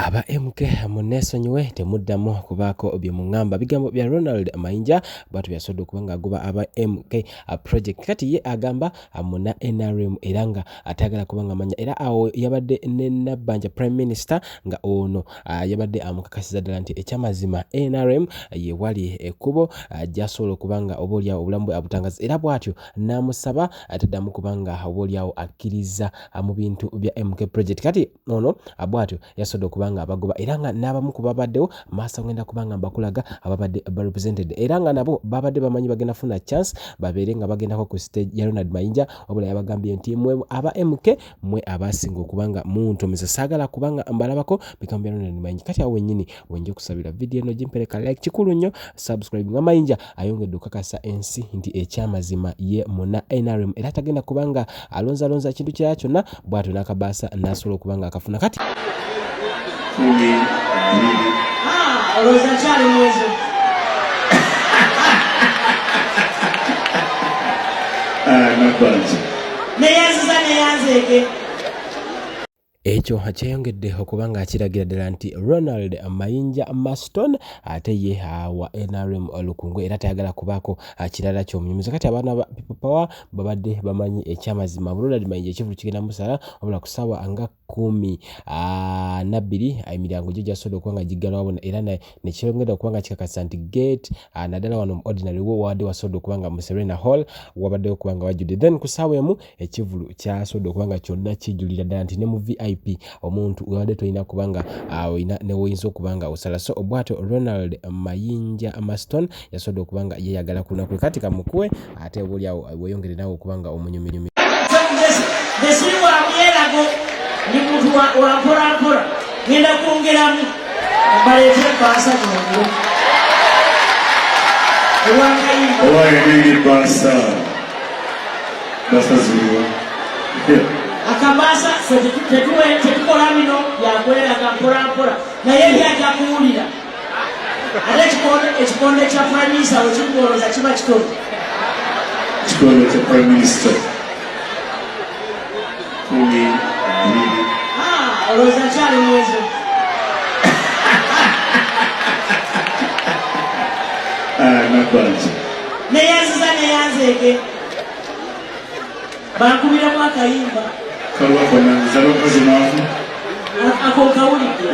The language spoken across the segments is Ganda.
Aba MK munesonyiwe temuddamu kubaako bye mungamba bigambo bya Laba Mayinja bwatu byasoddwa okubanga agoba aba MK project kati ye agamba muna NRM era nga atagala kubanga manya era awo yabadde ne Nabbanja Prime Minister nga ono yabadde amukakasiza ddala nti ekyamazima NRM ye wali ekubo jasobola kubanga oboolyawo obulamu bwe abutangaza era bwatyo namusaba ataddamu kubanga oboolyawo akkiriza mu bintu bya MK project kati ono bwatyo yasoddwa kubanga abagoba era nga n'abamu ku babaddewo maaso ngenda kubanga mbakulaga ababadde represented era nga nabo babadde bamanyi bagenda funa chance babeere nga bagendako ku stage ya Laba Mayinja wabula yabagambye nti mwe aba MK mwe abasinga okubanga muntomeza saagala kubanga mbalabako bigambo bya Laba Mayinja kati awo wennyini wenje kusabira video eno gimpereka like kikulu nnyo subscribe nga Mayinja ayongedde okukakasa ensi nti ekyamazima ye muna NRM era tagenda kubanga alonza ekintu kirala kyonna bw'atyo n'akabaasa n'asobola okubanga akafuna kati ekyo kyeyongedde okubanga akiragira ddala nti Laba Mayinja Maston ate ye wa NRM olukungu era tayagala kubaako kirala ky'omunyumiza kati abaana ba People Power babadde bamanyi ekyamazima Laba Mayinja ekivulu kigenda musala wabula ku ssaawa nga 12 emiryango gye gyasobola okubanga giggalwawo era nekyongedde okubanga kikakasa nti gate naddala wano mu ordinary wo wadde wasobola okubanga mu Serena Hall wabaddewo okubanga wajjudde then ku ssaawa emu ekivulu kyasobola okubanga kyonna kijulira ddala nti ne mu VIP omuntu wabadde tolina kubanga olina newoyinza okubanga osala so obwato Laba Mayinja Maston yasobola okubanga yeyagala ku lunaku kati kamukuwe ate oboolyawo weyongere nawe okubanga omunyuminyumi ni muntu wampolampola ngenda kwongeramu mbaleetera baasa gyongo ewangayimba owayenenge baasa ziriwa akabaasa tetukola bino byakweraga mpolampola naye byajja kuwulira ate ekikonde kya Prime Minister wekikugoloza kiba kitono ekikonde kya Prime Minister olowooza kyali mwezo Nabbanja neyanzeeke bankubiramu akayimba kalwakonanzala omukazi naavu ako nkawulidde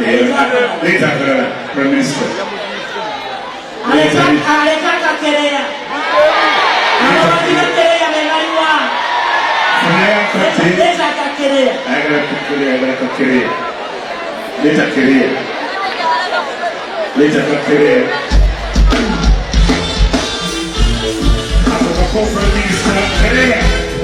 leeta akalala Prime Minister aleka akakereya abababi bakereya bebaliwa leeta akakereya Later, Prime Minister,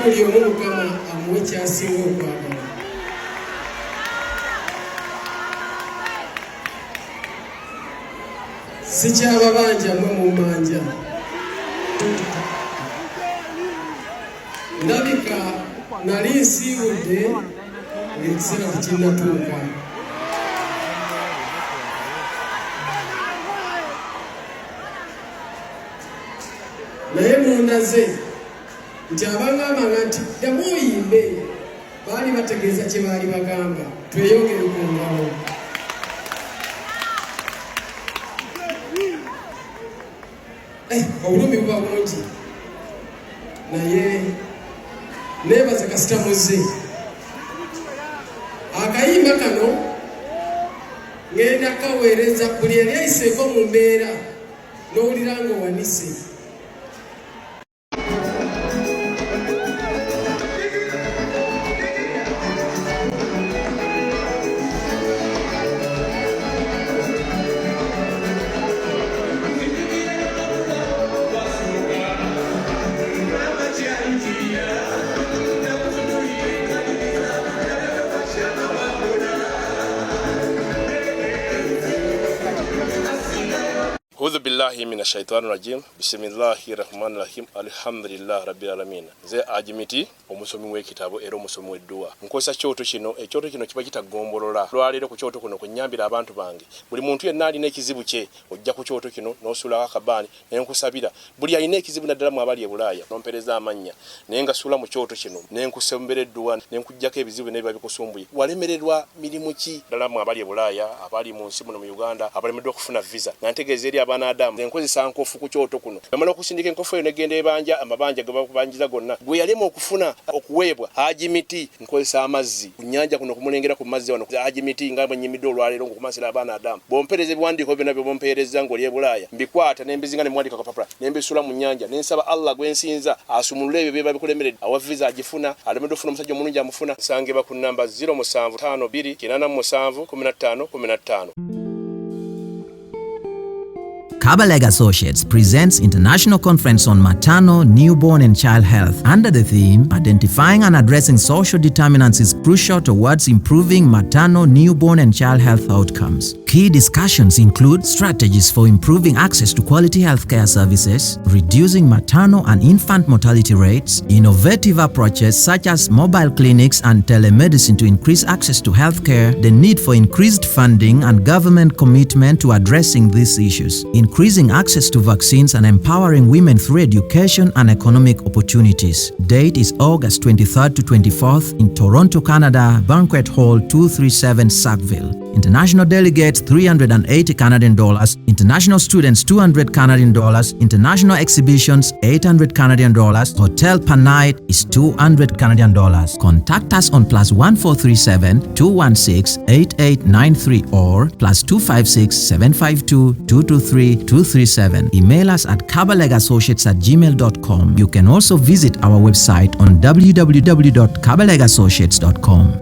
buli omu Mukama amuwe ky'asinga okwagala. Sikyababanja mmwe mu mmanja. Ndabika nali nsiibudde ng'ekiseera tekinnatuuka. Naye mundaze nti abangambanga nti ddamu oyimbe baali bategeeza kye baali bagamba, tweyongere ku ngalo. Obulumi buba bungi, naye neebaza kasita muzze. Akayimba kano ngenda kaweereza buli yali ayiseeko mu mbeera n'owulira ng'owanise. A'udhu billahi minash shaitani rajim. Bismillahir rahmanir rahim. Alhamdulillah rabbil alamin. Ze ajimiti omusomi w'ekitabo era omusomi w'edduwa. Nkosa kyoto kino, ekyoto kino kiba kitagombolola. Lwaliro ku kyoto kuno kunyambira abantu bange. Buli muntu yenna alina ekizibu kye, ojja ku kyoto kino n'osula akabani n'enkusabira. Buli alina ekizibu naddala mu abali e Bulaaya n'ompereza amannya. Naye nga sula mu kyoto kino n'enkusembera edduwa n'enkujjako ebizibu n'ebiba bikusumbuye. Walemererwa mirimu ki ddala mu abali e Bulaaya, abali mu nsi muno mu Uganda, abalemeddwa okufuna visa. Nantegeeza eri abaana Adamu enkozesa nkofu ku kyoto kuno. Yamala okusindika enkofu eyo negenda ebanja, amabanja ge bakubanjiza gonna. Gwe yalema okufuna okuweebwa ajimiti nkozesa amazzi ku nnyanja kuno kumulengera ku mazzi wano ajimiti nga bwenyimidde olwaleero ngokumansira abaana Adamu. Bompereza ebiwandiiko byonna bye bompereza ng'oli e Bulaaya, mbikwata n'embizinga ne mwandika kapapula n'embisula mu nnyanja n'ensaba Allah gwensinza asumulule ebyo byeba bikulemeredde awa visa agifuna alemeddwa okufuna omusajja omulungi amufuna. Nsangibwa ku namba 0752 Kabaleg Associates presents International Conference on Maternal, Newborn and Child Health under the theme Identifying and Addressing Social Determinants is Crucial Towards Improving Maternal, Newborn and Child Health Outcomes. Key discussions include strategies for improving access to quality healthcare services, reducing maternal and infant mortality rates, innovative approaches such as mobile clinics and telemedicine to increase access to healthcare, the need for increased funding and government commitment to addressing these issues, increasing access to vaccines and empowering women through education and economic opportunities. Date is August 23rd to 24th in Toronto, Canada, Banquet Hall 237 Sackville. International delegates $380 Canadian, international students $200 Canadian, international exhibitions $800 Canadian, hotel per night is $200 Canadian. Contact us on +1437 216 8893 or +256 752 223 237. Email us at kabalegassociates@gmail.com. You can also visit our website on www.kabalegassociates.com.